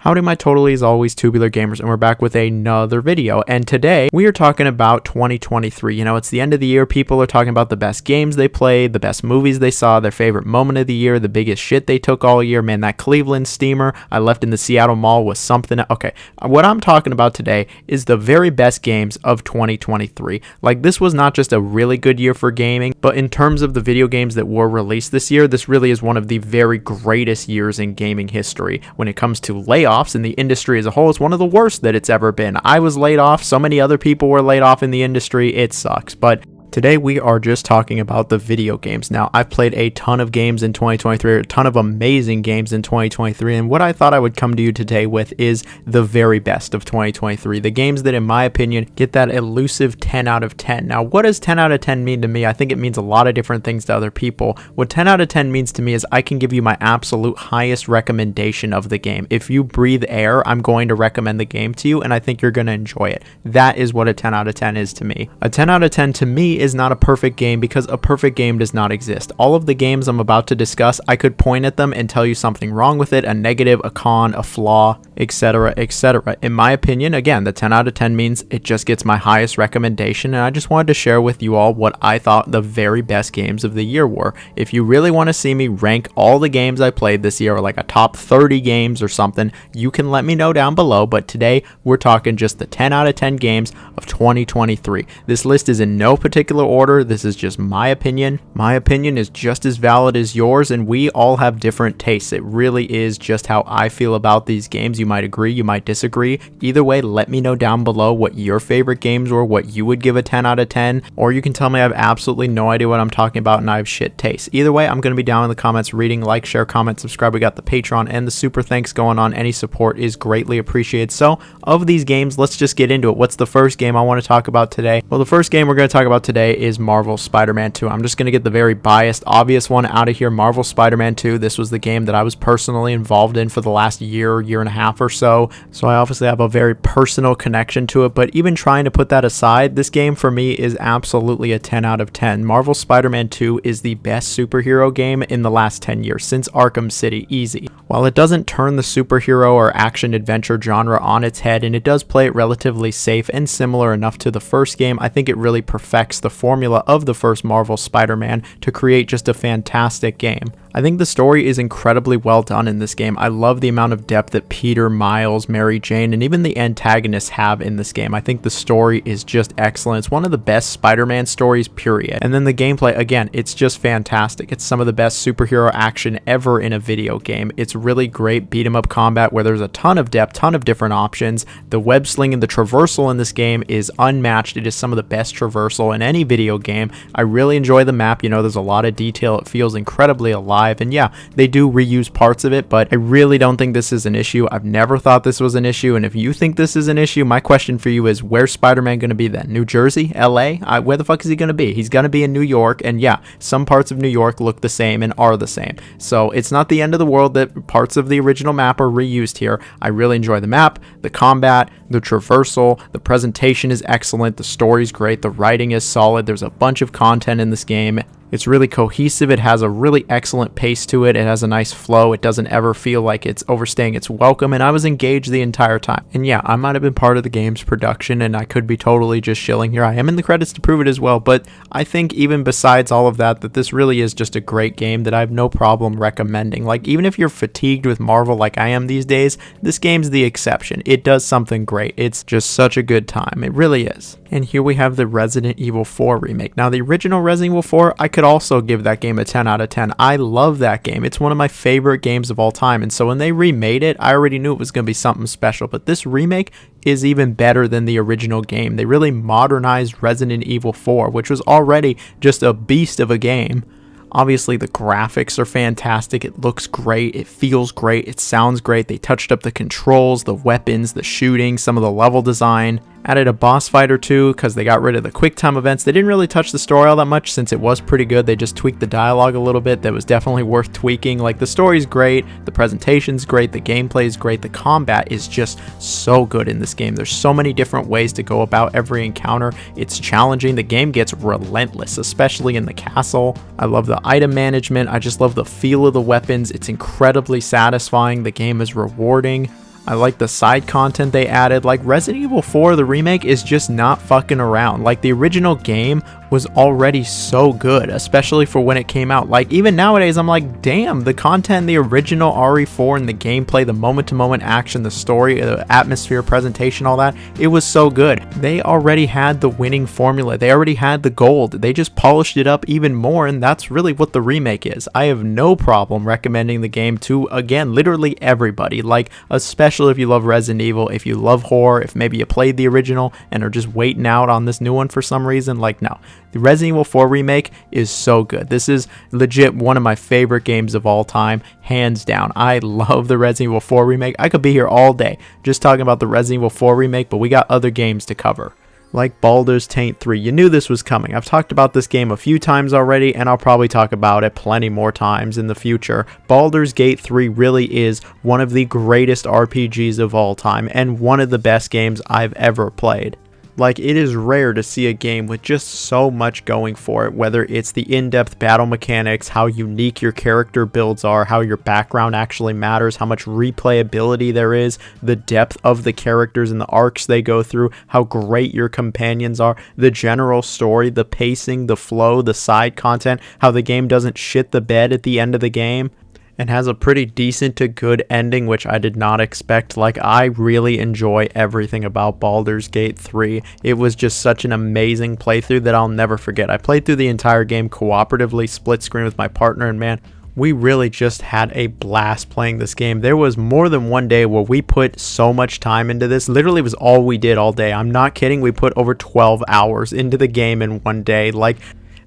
Howdy my totally is always Tubular Gamers, and we're back with another video. And today we are talking about 2023. You know, it's the end of the year. People are talking about the best games they played, the best movies they saw, their favorite moment of the year, the biggest shit they took all year. Man, that Cleveland steamer I left in the Seattle Mall was something. Okay, what I'm talking about today is the very best games of 2023. Like, this was not just a really good year for gaming, but in terms of the video games that were released this year, this really is one of the very greatest years in gaming history. When it comes to layoffs in the industry as a whole, it's one of the worst that it's ever been. I was laid off. So many other people were laid off in the industry. It sucks. But today we are just talking about the video games. Now, I've played a ton of games in 2023, a ton of amazing games in 2023, and what I thought I would come to you today with is the very best of 2023. The games that, in my opinion, get that elusive 10 out of 10. Now, what does 10 out of 10 mean to me? I think it means a lot of different things to other people. What 10 out of 10 means to me is I can give you my absolute highest recommendation of the game. If you breathe air, I'm going to recommend the game to you, and I think you're going to enjoy it. That is what a 10 out of 10 is to me. A 10 out of 10 to me is not a perfect game because a perfect game does not exist. All of the games I'm about to discuss, I could point at them and tell you something wrong with it, a negative, a con, a flaw, etc., etc. In my opinion, again, the 10 out of 10 means it just gets my highest recommendation, and I just wanted to share with you all what I thought the very best games of the year were. If you really want to see me rank all the games I played this year, or like a top 30 games or something, you can let me know down below, but today we're talking just the 10 out of 10 games of 2023. This list is in no particular order. This is just my opinion. My opinion is just as valid as yours, and we all have different tastes. It really is just how I feel about these games. You might agree, you might disagree. Either way, let me know down below what your favorite games were, what you would give a 10 out of 10, or you can tell me I have absolutely no idea what I'm talking about and I have shit taste. Either way, I'm going to be down in the comments reading. Like, share, comment, subscribe. We got the Patreon and the super thanks going on. Any support is greatly appreciated. So, of these games, let's just get into it. What's the first game I want to talk about today? Well, the first game we're going to talk about today is Marvel's Spider-Man 2. I'm just going to get the very biased, obvious one out of here. Marvel Spider-Man 2. This was the game that I was personally involved in for the last year and a half or so. So I obviously have a very personal connection to it, but even trying to put that aside, this game for me is absolutely a 10 out of 10. Marvel Spider-Man 2 is the best superhero game in the last 10 years, since Arkham City, easy. While it doesn't turn the superhero or action-adventure genre on its head, and it does play it relatively safe and similar enough to the first game, I think it really perfects the formula of the first Marvel Spider-Man to create just a fantastic game. I think the story is incredibly well done in this game. I love the amount of depth that Peter, Miles, Mary Jane, and even the antagonists have in this game. I think the story is just excellent. It's one of the best Spider-Man stories, period. And then the gameplay, again, it's just fantastic. It's some of the best superhero action ever in a video game. It's really great beat-em-up combat where there's a ton of depth, ton of different options. The web sling and the traversal in this game is unmatched. It is some of the best traversal in any video game. I really enjoy the map. You know, there's a lot of detail. It feels incredibly alive. And yeah, they do reuse parts of it, but I really don't think this is an issue. I've never thought this was an issue, and if you think this is an issue, my question for you is, where's Spider-Man going to be then? New Jersey? LA? Where the fuck is he going to be? He's going to be in New York, and yeah, some parts of New York look the same and are the same. So it's not the end of the world that parts of the original map are reused here. I really enjoy the map, the combat, the traversal, the presentation is excellent, the story's great, the writing is solid, there's a bunch of content in this game. It's really cohesive. It has a really excellent pace to it. It has a nice flow. It doesn't ever feel like it's overstaying its welcome, and I was engaged the entire time. And yeah, I might have been part of the game's production, and I could be totally just shilling here. I am in the credits to prove it as well, but I think even besides all of that, that this really is just a great game that I have no problem recommending. Like, even if you're fatigued with Marvel like I am these days, this game's the exception. It does something great. It's just such a good time. It really is. And here we have the Resident Evil 4 remake. Now, the original Resident Evil 4, I could also give that game a 10 out of 10. I love that game. It's one of my favorite games of all time. And so when they remade it, I already knew it was going to be something special. But this remake is even better than the original game. They really modernized Resident Evil 4, which was already just a beast of a game. Obviously, the graphics are fantastic. It looks great. It feels great. It sounds great. They touched up the controls, the weapons, the shooting, some of the level design. Added a boss fight or two because they got rid of the quick time events. They didn't really touch the story all that much since it was pretty good. They just tweaked the dialogue a little bit. That was definitely worth tweaking. Like, the story's great, the presentation's great, the gameplay is great, the combat is just so good in this game. There's so many different ways to go about every encounter. It's challenging. The game gets relentless, especially in the castle. I love the item management. I just love the feel of the weapons. It's incredibly satisfying. The game is rewarding. I like the side content they added. Like, Resident Evil 4, the remake, is just not fucking around. Like, the original game was already so good, especially for when it came out. Like, even nowadays, I'm like, damn, the content in the original RE4 and the gameplay, the moment-to-moment action, the story, the atmosphere, presentation, all that, it was so good. They already had the winning formula. They already had the gold. They just polished it up even more, and that's really what the remake is. I have no problem recommending the game to, again, literally everybody. Like, especially if you love Resident Evil, if you love horror, if maybe you played the original and are just waiting out on this new one for some reason. Like, no. The Resident Evil 4 remake is so good. This is legit one of my favorite games of all time, hands down. I love the Resident Evil 4 remake. I could be here all day just talking about the Resident Evil 4 remake, but we got other games to cover. Like Baldur's Gate 3. You knew this was coming. I've talked about this game a few times already, and I'll probably talk about it plenty more times in the future. Baldur's Gate 3 really is one of the greatest RPGs of all time, and one of the best games I've ever played. Like, it is rare to see a game with just so much going for it, whether it's the in-depth battle mechanics, how unique your character builds are, how your background actually matters, how much replayability there is, the depth of the characters and the arcs they go through, how great your companions are, the general story, the pacing, the flow, the side content, how the game doesn't shit the bed at the end of the game, and has a pretty decent to good ending, which I did not expect. Like, I really enjoy everything about Baldur's Gate 3. It was just such an amazing playthrough that I'll never forget. I played through the entire game cooperatively, split screen with my partner, and man, we really just had a blast playing this game. There was more than one day where we put so much time into this. Literally, it was all we did all day. I'm not kidding. We put over 12 hours into the game in one day. Like,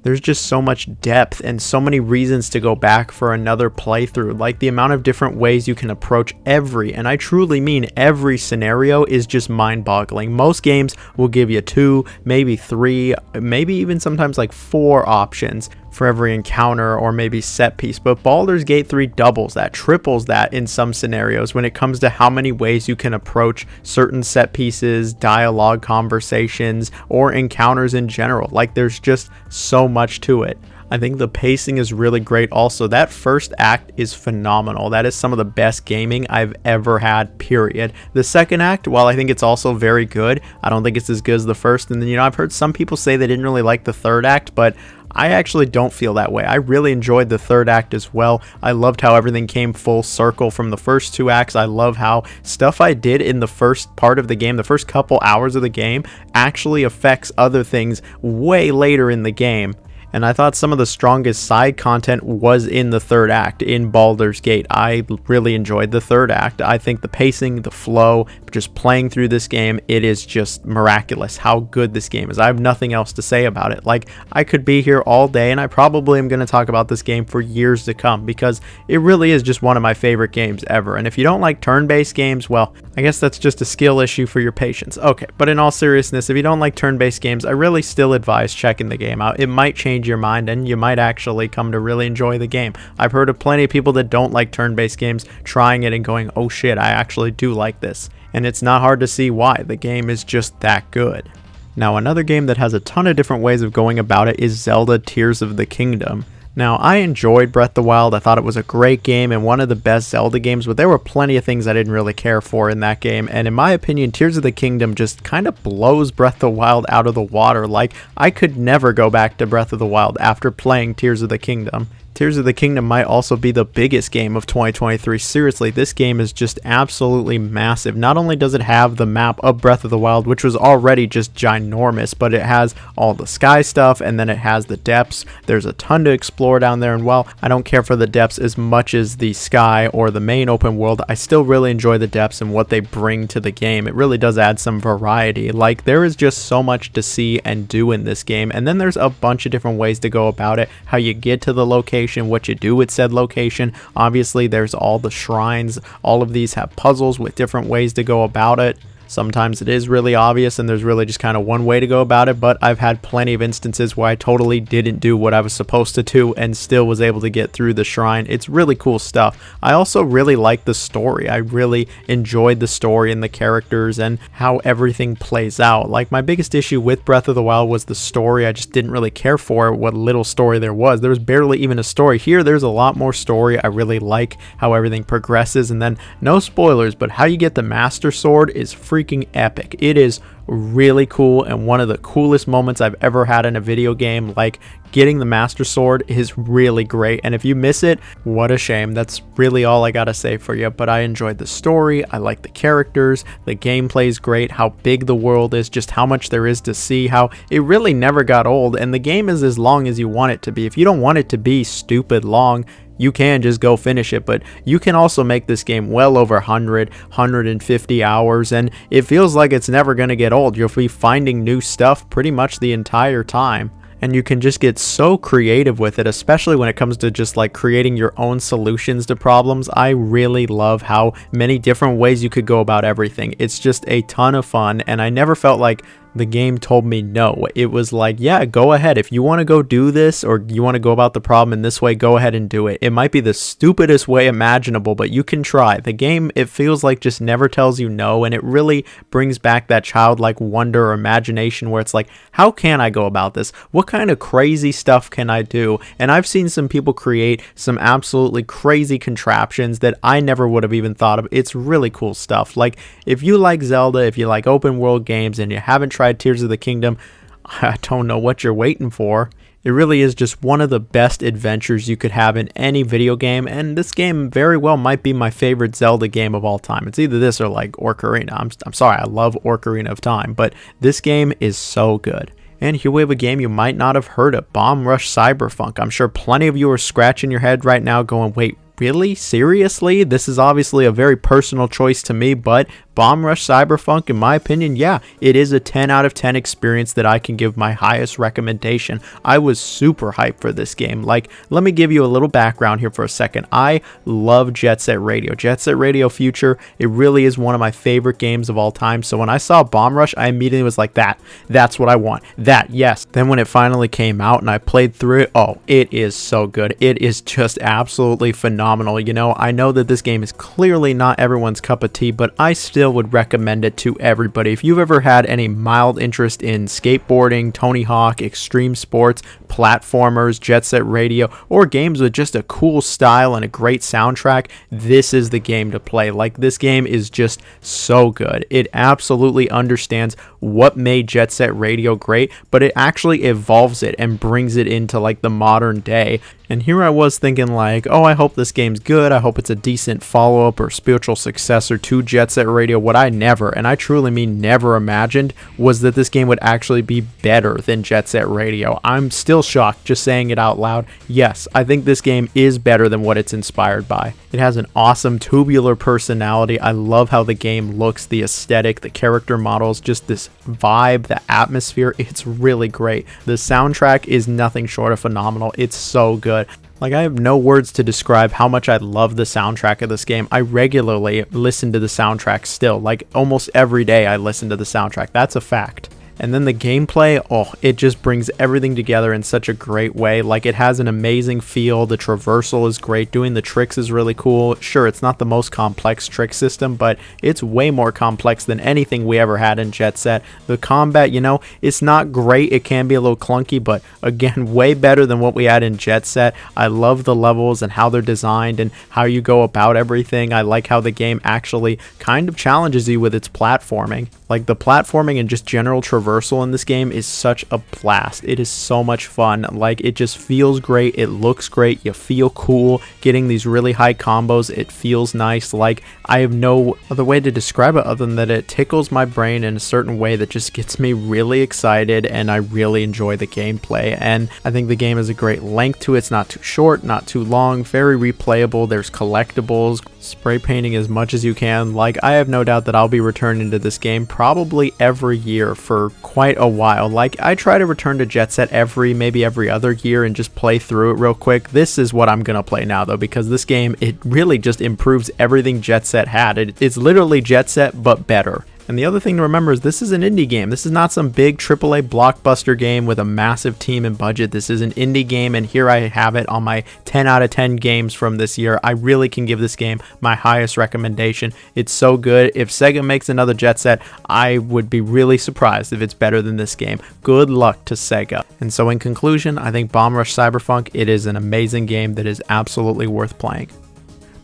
there's just so much depth and so many reasons to go back for another playthrough. Like, the amount of different ways you can approach every, and I truly mean every scenario, is just mind-boggling. Most games will give you 2, maybe 3, maybe even sometimes like 4 options for every encounter or maybe set piece, but Baldur's Gate 3 doubles that, triples that in some scenarios when it comes to how many ways you can approach certain set pieces, dialogue, conversations, or encounters in general. Like, there's just so much to it. I think the pacing is really great also. That first act is phenomenal. That is some of the best gaming I've ever had, period. The second act, while I think it's also very good, I don't think it's as good as the first. And then, I've heard some people say they didn't really like the third act, but I actually don't feel that way. I really enjoyed the third act as well. I loved how everything came full circle from the first 2 acts. I love how stuff I did in the first part of the game, the first couple hours of the game, actually affects other things way later in the game. And I thought some of the strongest side content was in the third act in Baldur's Gate. I really enjoyed the third act. I think the pacing, the flow, just playing through this game, it is just miraculous how good this game is. I have nothing else to say about it. Like, I could be here all day, and I probably am going to talk about this game for years to come, because it really is just one of my favorite games ever. And if you don't like turn-based games, well, I guess that's just a skill issue for your patience. Okay, but in all seriousness, if you don't like turn-based games, I really still advise checking the game out. It might change your mind, and you might actually come to really enjoy the game. I've heard of plenty of people that don't like turn-based games trying it and going, oh shit, I actually do like this. And it's not hard to see why. The game is just that good. Now, another game that has a ton of different ways of going about it is Zelda Tears of the Kingdom. Now, I enjoyed Breath of the Wild. I thought it was a great game and one of the best Zelda games, but there were plenty of things I didn't really care for in that game. And in my opinion, Tears of the Kingdom just kind of blows Breath of the Wild out of the water. Like, I could never go back to Breath of the Wild after playing Tears of the Kingdom. Tears of the Kingdom might also be the biggest game of 2023. Seriously, this game is just absolutely massive. Not only does it have the map of Breath of the Wild, which was already just ginormous, but it has all the sky stuff, and then it has the depths. There's a ton to explore down there, and while I don't care for the depths as much as the sky or the main open world, I still really enjoy the depths and what they bring to the game. It really does add some variety. Like, there is just so much to see and do in this game, and then there's a bunch of different ways to go about it, how you get to the location, what you do with said location. Obviously, there's all the shrines. All of these have puzzles with different ways to go about it. Sometimes it is really obvious and there's really just kind of one way to go about it, but I've had plenty of instances where I totally didn't do what I was supposed to do and still was able to get through the shrine. It's really cool stuff. I also really like the story. I really enjoyed the story and the characters and how everything plays out. Like, my biggest issue with Breath of the Wild was the story. I just didn't really care for what little story there was. There was barely even a story. Here, there's a lot more story. I really like how everything progresses, and then no spoilers, but how you get the Master Sword is freaking epic. It is really cool and one of the coolest moments I've ever had in a video game. Like, getting the Master Sword is really great, and if you miss it, what a shame. That's really all I gotta say for you. But I enjoyed the story, I like the characters, the gameplay is great, how big the world is, just how much there is to see, how it really never got old, and the game is as long as you want it to be. If you don't want it to be stupid long, you can just go finish it, but you can also make this game well over 150 hours, and it feels like it's never going to get old. You'll be finding new stuff pretty much the entire time, and you can just get so creative with it, especially when it comes to just like creating your own solutions to problems. I really love how many different ways you could go about everything. It's just a ton of fun, and I never felt like the game told me no. It was like, yeah, go ahead. If you want to go do this, or you want to go about the problem in this way, go ahead and do it. It might be the stupidest way imaginable, but you can try. The game, it feels like, just never tells you no, and it really brings back that childlike wonder or imagination where it's like, how can I go about this? What kind of crazy stuff can I do? And I've seen some people create some absolutely crazy contraptions that I never would have even thought of. It's really cool stuff. Like, if you like Zelda, if you like open world games and you haven't tried Tears of the Kingdom, I don't know what you're waiting for. It really is just one of the best adventures you could have in any video game, and this game very well might be my favorite Zelda game of all time. It's either this or like Ocarina. I'm sorry, I love Ocarina of Time, but this game is so good. And here we have a game you might not have heard of, Bomb Rush Cyberfunk. I'm sure plenty of you are scratching your head right now going, wait, really? Seriously? This is obviously a very personal choice to me, but Bomb Rush Cyberfunk, in my opinion, yeah, it is a 10 out of 10 experience that I can give my highest recommendation. I was super hyped for this game. Like, let me give you a little background here for a second. I love Jet Set Radio. Jet Set Radio Future, it really is one of my favorite games of all time. So when I saw Bomb Rush, I immediately was like, that's what I want. That, yes. Then when it finally came out and I played through it, oh, it is so good. It is just absolutely phenomenal. You know, I know that this game is clearly not everyone's cup of tea, but I still would recommend it to everybody. If you've ever had any mild interest in skateboarding, Tony Hawk, extreme sports, platformers, Jet Set Radio, or games with just a cool style and a great soundtrack, this is the game to play. Like, this game is just so good. It absolutely understands what made Jet Set Radio great, but it actually evolves it and brings it into like the modern day. And here I was thinking like, oh, I hope this game's good. I hope it's a decent follow-up or spiritual successor to Jet Set Radio. What I never, and I truly mean never, imagined was that this game would actually be better than Jet Set Radio. I'm still shocked just saying it out loud. Yes, I think this game is better than what it's inspired by. It has an awesome tubular personality. I love how the game looks, the aesthetic, the character models, just this vibe, the atmosphere. It's really great. The soundtrack is nothing short of phenomenal. It's so good. Like, I have no words to describe how much I love the soundtrack of this game. I regularly listen to the soundtrack still. Like, almost every day I listen to the soundtrack. That's a fact. And then the gameplay, oh, it just brings everything together in such a great way. Like, it has an amazing feel. The traversal is great. Doing the tricks is really cool. Sure, it's not the most complex trick system, but it's way more complex than anything we ever had in Jet Set. The combat, you know, it's not great. It can be a little clunky, but again, way better than what we had in Jet Set. I love the levels and how they're designed and how you go about everything. I like how the game actually kind of challenges you with its platforming. Like, the platforming and just general traversal in this game is such a blast. It is so much fun. Like, it just feels great. It looks great. You feel cool getting these really high combos. It feels nice. Like, I have no other way to describe it other than that it tickles my brain in a certain way that just gets me really excited, and I really enjoy the gameplay. And I think the game has a great length to it. It's not too short, not too long, very replayable. There's collectibles, spray painting as much as you can. Like, I have no doubt that I'll be returning to this game probably every year for quite a while. Like, I try to return to Jet Set maybe every other year and just play through it real quick. This is what I'm gonna play now though, because this game, it really just improves everything Jet Set had. It's literally Jet Set but better. And the other thing to remember is this is an indie game. This is not some big AAA blockbuster game with a massive team and budget. This is an indie game, and here I have it on my 10 out of 10 games from this year. I really can give this game my highest recommendation. It's so good. If Sega makes another Jet Set, I would be really surprised if it's better than this game. Good luck to Sega. And so in conclusion, I think Bomb Rush Cyberfunk, it is an amazing game that is absolutely worth playing.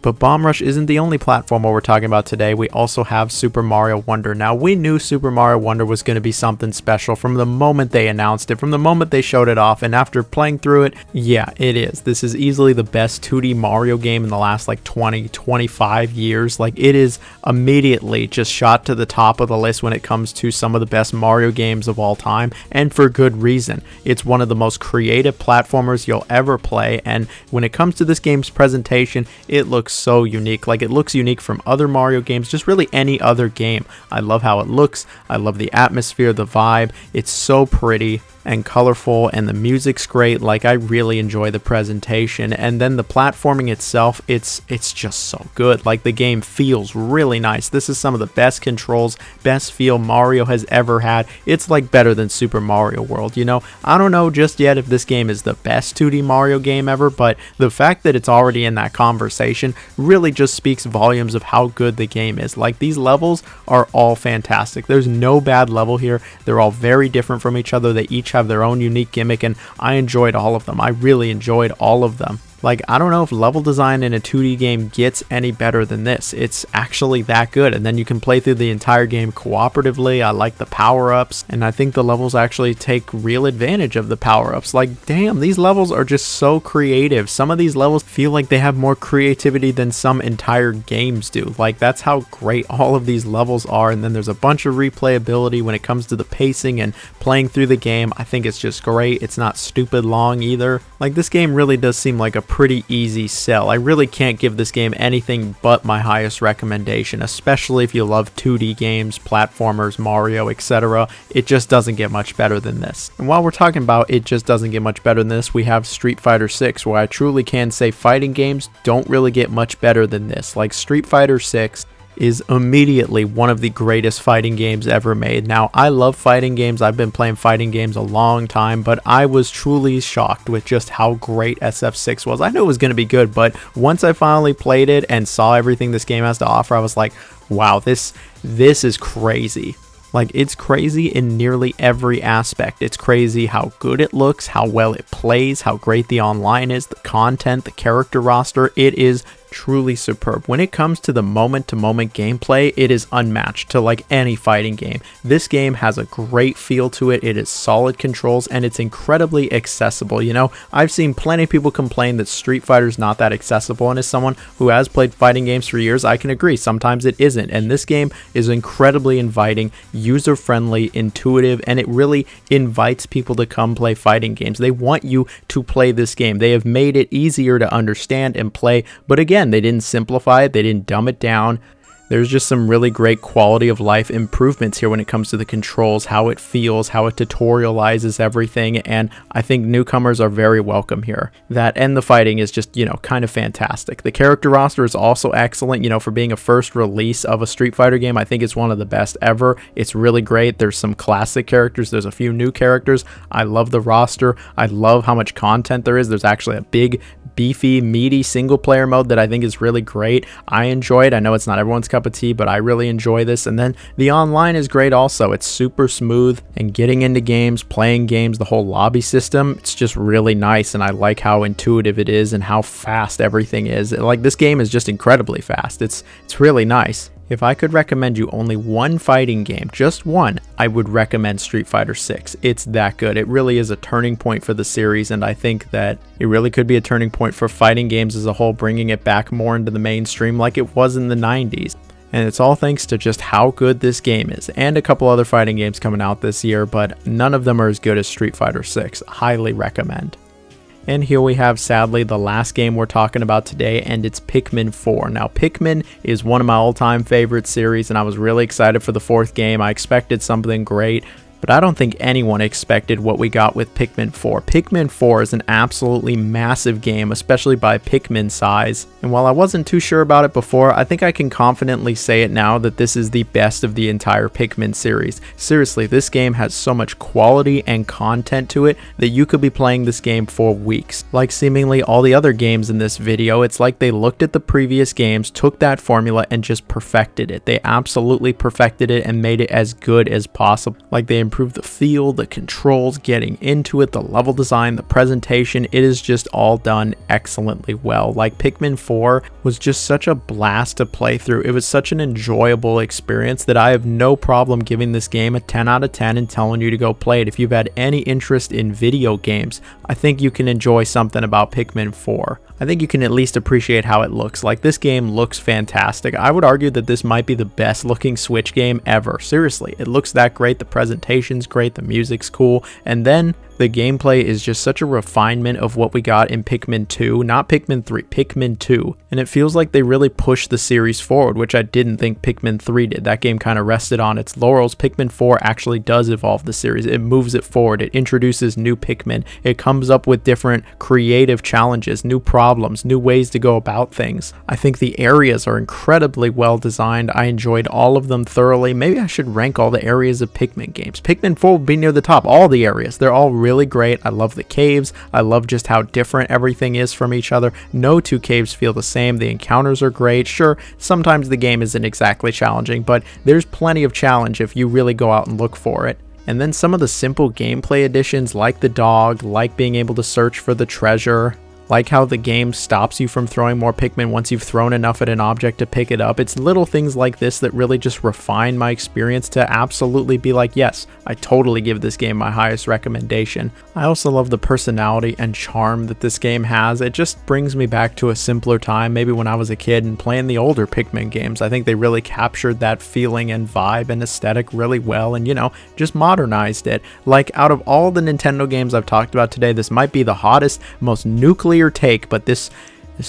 But Bomb Rush isn't the only platformer we're talking about today. We also have Super Mario Wonder. Now, we knew Super Mario Wonder was going to be something special from the moment they announced it, from the moment they showed it off, and after playing through it, yeah, it is. This is easily the best 2D Mario game in the last like 20, 25 years. Like, it is immediately just shot to the top of the list when it comes to some of the best Mario games of all time, and for good reason. It's one of the most creative platformers you'll ever play, and when it comes to this game's presentation, it looks so unique. Like, it looks unique from other Mario games, just really any other game. I love how it looks. I love the atmosphere, the vibe. It's so pretty and colorful, and the music's great. Like, I really enjoy the presentation, and then the platforming itself, it's just so good. Like, the game feels really nice. This is some of the best controls, best feel Mario has ever had. It's like better than Super Mario World, you know. I don't know just yet if this game is the best 2D Mario game ever, but the fact that it's already in that conversation really just speaks volumes of how good the game is. Like, these levels are all fantastic. There's no bad level here. They're all very different from each other. They each have their own unique gimmick, and I enjoyed all of them. I really enjoyed all of them. Like, I don't know if level design in a 2D game gets any better than this. It's actually that good, and then you can play through the entire game cooperatively. I like the power-ups, and I think the levels actually take real advantage of the power-ups. Like, damn, these levels are just so creative. Some of these levels feel like they have more creativity than some entire games do. Like, that's how great all of these levels are, and then there's a bunch of replayability when it comes to the pacing and playing through the game. I think it's just great. It's not stupid long either. Like, this game really does seem like a pretty easy sell. I really can't give this game anything but my highest recommendation, especially if you love 2D games, platformers, Mario, etc. It just doesn't get much better than this. And while we're talking about it just doesn't get much better than this, we have Street Fighter 6, where I truly can say fighting games don't really get much better than this. Like, Street Fighter 6 is immediately one of the greatest fighting games ever made. Now, I love fighting games. I've been playing fighting games a long time, but I was truly shocked with just how great SF6 was. I knew it was going to be good, but once I finally played it and saw everything this game has to offer, I was like, wow, this is crazy. Like, it's crazy in nearly every aspect. It's crazy how good it looks, how well it plays, how great the online is, the content, the character roster. It is truly superb. When it comes to the moment-to-moment gameplay, it is unmatched to like any fighting game. This game has a great feel to it. It is solid controls, and it's incredibly accessible. You know, I've seen plenty of people complain that Street Fighter is not that accessible, and as someone who has played fighting games for years, I can agree. Sometimes it isn't, and this game is incredibly inviting, user-friendly, intuitive, and it really invites people to come play fighting games. They want you to play this game. They have made it easier to understand and play, but again, they didn't simplify it, they didn't dumb it down. There's just some really great quality of life improvements here when it comes to the controls, how it feels, how it tutorializes everything, and I think newcomers are very welcome here. That and the fighting is just, you know, kind of fantastic. The character roster is also excellent, you know, for being a first release of a Street Fighter game. I think it's one of the best ever. It's really great. There's some classic characters, there's a few new characters. I love the roster. I love how much content there is. There's actually a big, beefy, meaty single player mode that I think is really great. I enjoy it. I know it's not everyone's cup of tea, but I really enjoy this. And then the online is great also. It's super smooth, and getting into games, playing games, the whole lobby system, it's just really nice, and I like how intuitive it is and how fast everything is. Like, this game is just incredibly fast. It's really nice. If I could recommend you only one fighting game, just one, I would recommend Street Fighter 6. It's that good. It really is a turning point for the series, and I think that it really could be a turning point for fighting games as a whole, bringing it back more into the mainstream like it was in the 90s. And it's all thanks to just how good this game is, and a couple other fighting games coming out this year, but none of them are as good as Street Fighter 6. Highly recommend. And here we have, sadly, the last game we're talking about today, and it's Pikmin 4. Now, Pikmin is one of my all-time favorite series, and I was really excited for the fourth game. I expected something great. But I don't think anyone expected what we got with Pikmin 4. Pikmin 4 is an absolutely massive game, especially by Pikmin size. And while I wasn't too sure about it before, I think I can confidently say it now that this is the best of the entire Pikmin series. Seriously, this game has so much quality and content to it that you could be playing this game for weeks. Like seemingly all the other games in this video, it's like they looked at the previous games, took that formula, and just perfected it. They absolutely perfected it and made it as good as possible. Like they improved the feel, the controls, getting into it, the level design, the presentation. It is just all done excellently well. Like Pikmin 4 was just such a blast to play through. It was such an enjoyable experience that I have no problem giving this game a 10 out of 10 and telling you to go play it. If you've had any interest in video games, I think you can enjoy something about Pikmin 4. I think you can at least appreciate how it looks. Like, this game looks fantastic. I would argue that this might be the best looking Switch game ever. Seriously, it looks that great. The presentation's great. The music's cool. And then the gameplay is just such a refinement of what we got in Pikmin 2, not Pikmin 3, Pikmin 2. And it feels like they really pushed the series forward, which I didn't think Pikmin 3 did. That game kind of rested on its laurels. Pikmin 4 actually does evolve the series. It moves it forward. It introduces new Pikmin. It comes up with different creative challenges, new problems, new ways to go about things. I think the areas are incredibly well designed. I enjoyed all of them thoroughly. Maybe I should rank all the areas of Pikmin games. Pikmin 4 would be near the top. All the areas. They're all really great. I love the caves. I love just how different everything is from each other. No two caves feel the same. The encounters are great. Sure, sometimes the game isn't exactly challenging, but there's plenty of challenge if you really go out and look for it. And then some of the simple gameplay additions, like the dog, like being able to search for the treasure, like how the game stops you from throwing more Pikmin once you've thrown enough at an object to pick it up. It's little things like this that really just refine my experience to absolutely be like, yes, I totally give this game my highest recommendation. I also love the personality and charm that this game has. It just brings me back to a simpler time, maybe when I was a kid and playing the older Pikmin games. I think they really captured that feeling and vibe and aesthetic really well and, just modernized it. Like, out of all the Nintendo games I've talked about today, this might be the hottest, most nuclear take, but this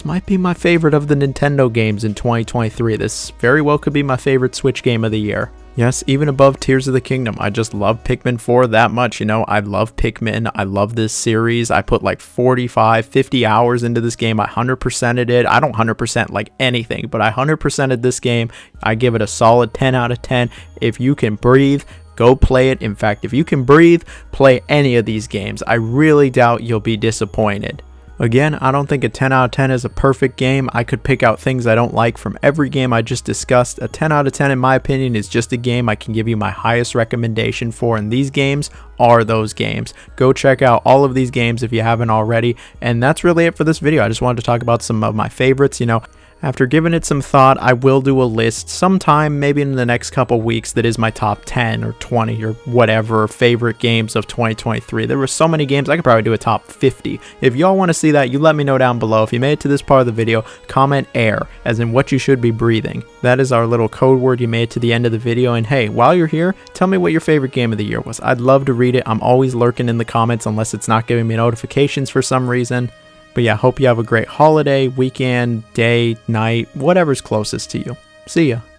might be my favorite of the Nintendo games in 2023. This very well could be my favorite Switch game of the year. Yes, even above Tears of the Kingdom. I just love Pikmin 4 that much. I love Pikmin. I love this series. I put like 45, 50 hours into this game. I 100%ed it. I don't 100% like anything, but I 100%ed this game. I give it a solid 10 out of 10. If you can breathe, go play it. In fact, if you can breathe, play any of these games. I really doubt you'll be disappointed. Again, I don't think a 10 out of 10 is a perfect game. I could pick out things I don't like from every game I just discussed. A 10 out of 10, in my opinion, is just a game I can give you my highest recommendation for, and these games are those games. Go check out all of these games if you haven't already, and that's really it for this video. I just wanted to talk about some of my favorites. After giving it some thought, I will do a list sometime, maybe in the next couple weeks, that is my top 10 or 20 or whatever favorite games of 2023. There were so many games, I could probably do a top 50. If y'all want to see that, you let me know down below. If you made it to this part of the video, comment air, as in what you should be breathing. That is our little code word. You made it to the end of the video, and hey, while you're here, tell me what your favorite game of the year was. I'd love to read it. I'm always lurking in the comments unless it's not giving me notifications for some reason. But yeah, hope you have a great holiday, weekend, day, night, whatever's closest to you. See ya.